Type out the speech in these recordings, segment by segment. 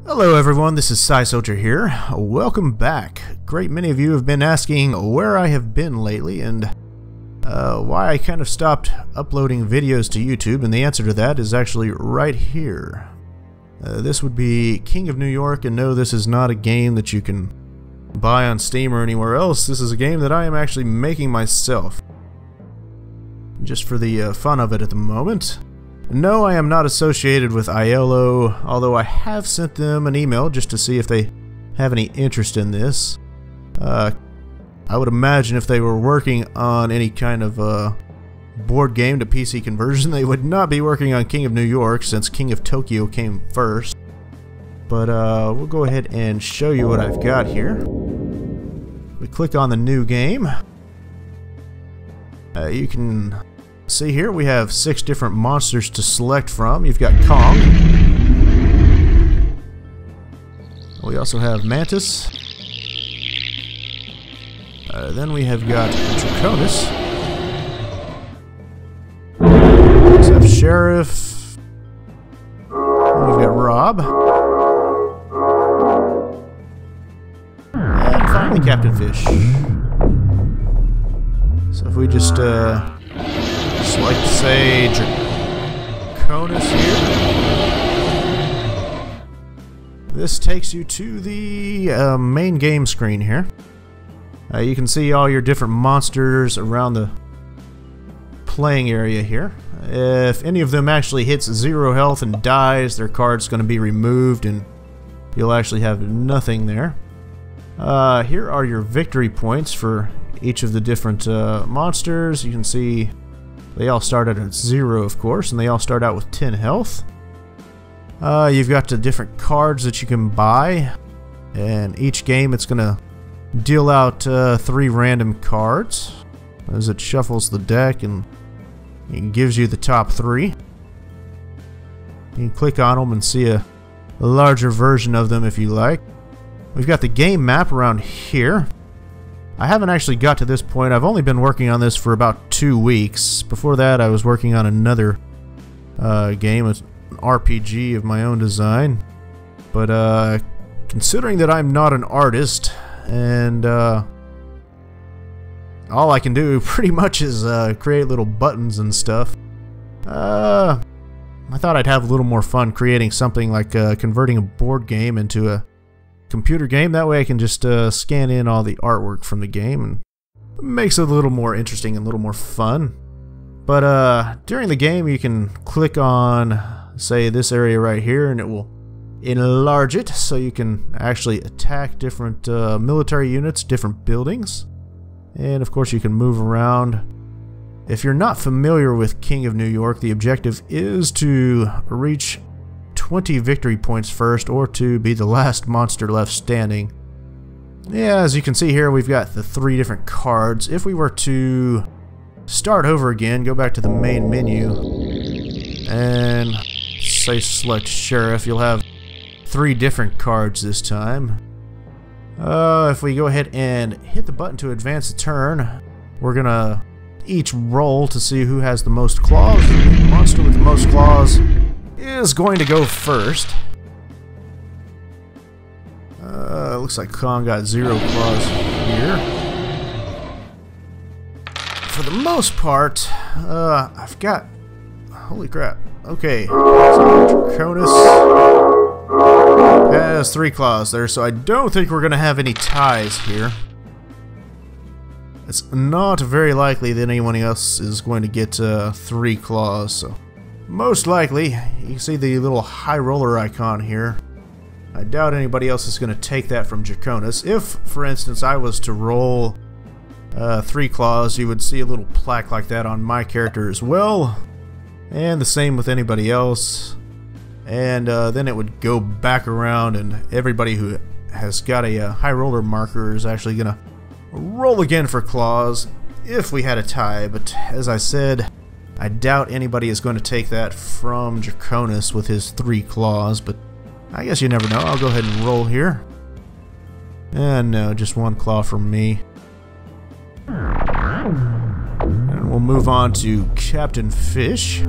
Hello everyone, this is Cysoldier here. Welcome back. Great many of you have been asking where I have been lately and why I kind of stopped uploading videos to YouTube, and the answer to that is actually right here. This would be King of New York, and no, this is not a game that you can buy on Steam or anywhere else. This is a game that I am actually making myself, just for the fun of it at the moment. No, I am not associated with Aiello, although I have sent them an email just to see if they have any interest in this. I would imagine if they were working on any kind of board game to PC conversion, they would not be working on King of New York, since King of Tokyo came first. But we'll go ahead and show you what I've got here. We click on the new game. You can see here we have 6 different monsters to select from. You've got Kong. We also have Mantis. Then we have got Draconis. We have Sheriff. We've got Rob. And finally Captain Fish. So if we just like to say Draconis here. This takes you to the main game screen here. You can see all your different monsters around the playing area here. If any of them actually hits 0 health and dies, their card's going to be removed and you'll actually have nothing there. Here are your victory points for each of the different monsters. You can see they all start out at 0, of course, and they all start out with 10 health. You've got the different cards that you can buy, and each game it's going to deal out 3 random cards as it shuffles the deck and it gives you the top 3. You can click on them and see a larger version of them if you like. We've got the game map around here. I haven't actually got to this point. I've only been working on this for about 2 weeks. Before that, I was working on another game, an RPG of my own design. But considering that I'm not an artist, and all I can do pretty much is create little buttons and stuff, I thought I'd have a little more fun creating something like converting a board game into a computer game. That way I can just scan in all the artwork from the game, and it makes it a little more interesting and a little more fun. But during the game you can click on, say, this area right here, and it will enlarge it so you can actually attack different military units, different buildings, and of course you can move around. If you're not familiar with King of New York, the objective is to reach 20 victory points first, or to be the last monster left standing. Yeah, as you can see here, we've got the 3 different cards. If we were to start over again, go back to the main menu, and say select Sheriff, you'll have 3 different cards this time. If we go ahead and hit the button to advance the turn, we're gonna each roll to see who has the most claws. The monster with the most claws is going to go first. Looks like Kong got 0 claws here. For the most part, I've got... Holy crap. Okay, so Draconis has 3 claws there, so I don't think we're going to have any ties here. It's not very likely that anyone else is going to get 3 claws, so most likely, you can see the little high roller icon here. I doubt anybody else is going to take that from Draconis. If, for instance, I was to roll 3 claws, you would see a little plaque like that on my character as well. And the same with anybody else. And then it would go back around, and everybody who has got a high roller marker is actually going to roll again for claws if we had a tie. But as I said, I doubt anybody is going to take that from Draconis with his 3 claws, but I guess you never know. I'll go ahead and roll here. And no, just 1 claw from me. And we'll move on to Captain Fish.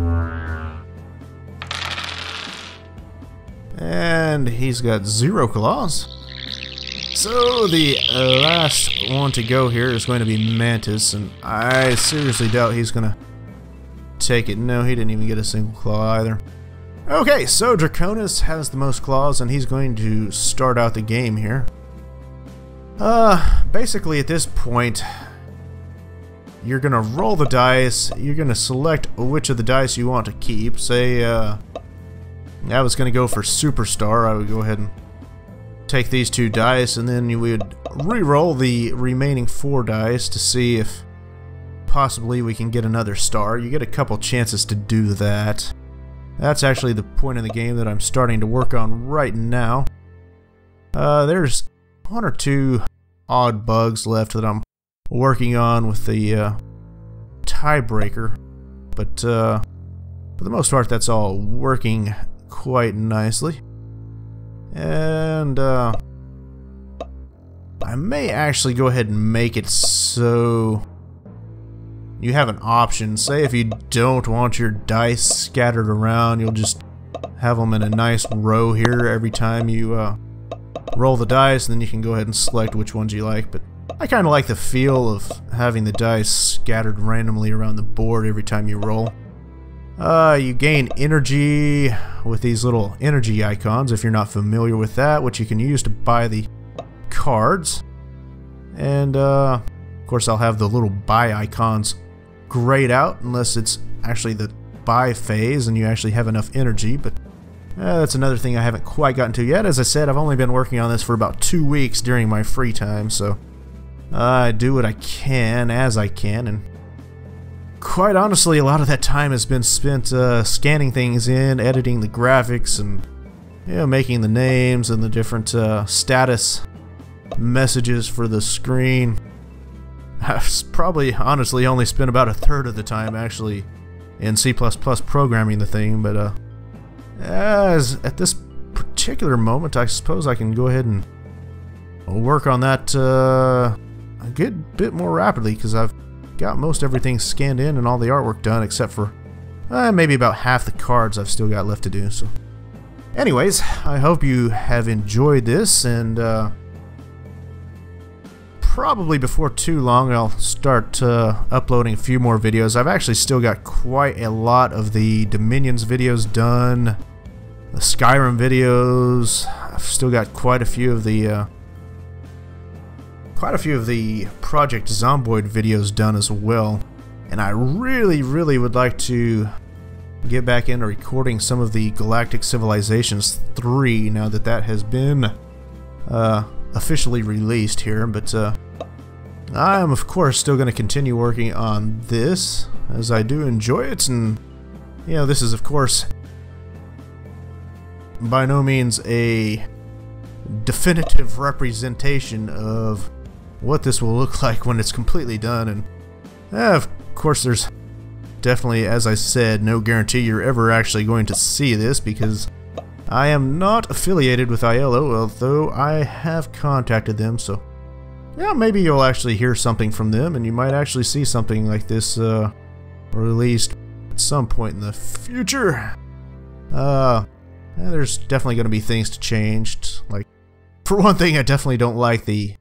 And he's got 0 claws. So the last one to go here is going to be Mantis, and I seriously doubt he's going to take it. No, he didn't even get a single claw either. Okay, so Draconis has the most claws, and he's going to start out the game here. Basically at this point, you're gonna roll the dice. You're gonna select which of the dice you want to keep. Say, I was gonna go for Superstar. I would go ahead and take these 2 dice, and then you would re-roll the remaining 4 dice to see if possibly we can get another star. You get a couple chances to do that. That's actually the point in the game that I'm starting to work on right now. There's 1 or 2 odd bugs left that I'm working on with the tiebreaker, but for the most part that's all working quite nicely. And I may actually go ahead and make it so you have an option. Say if you don't want your dice scattered around, you'll just have them in a nice row here every time you roll the dice, and then you can go ahead and select which ones you like. But I kind of like the feel of having the dice scattered randomly around the board every time you roll. You gain energy with these little energy icons if you're not familiar with that, which you can use to buy the cards. And of course I'll have the little buy icons grayed out unless it's actually the buy phase and you actually have enough energy, but that's another thing I haven't quite gotten to yet. As I said, I've only been working on this for about 2 weeks during my free time, so I do what I can as I can, and quite honestly a lot of that time has been spent scanning things in, editing the graphics, and making the names and the different status messages for the screen. I've probably honestly only spent about 1/3 of the time actually in C++ programming the thing, but as at this particular moment I suppose I can go ahead and work on that a good bit more rapidly, because I've got most everything scanned in and all the artwork done except for maybe about half the cards I've still got left to do. So anyways, I hope you have enjoyed this, and probably before too long I'll start uploading a few more videos. I've actually still got quite a lot of the Dominions videos done, the Skyrim videos. I've still got quite a few of the Project Zomboid videos done as well, and I really would like to get back into recording some of the Galactic Civilizations 3 now that that has been officially released here. But I am of course still going to continue working on this as I do enjoy it, and this is of course by no means a definitive representation of what this will look like when it's completely done, and of course there's definitely, as I said, no guarantee you're ever actually going to see this, because I am not affiliated with ILO, although I have contacted them, so yeah, maybe you'll actually hear something from them and you might actually see something like this released at some point in the future. There's definitely going to be things to change. Like, for one thing, I definitely don't like the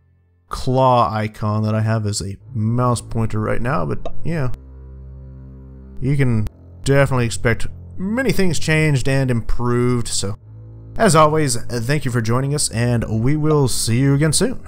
claw icon that I have as a mouse pointer right now, but yeah, you can definitely expect many things changed and improved. So as always, thank you for joining us, and we will see you again soon.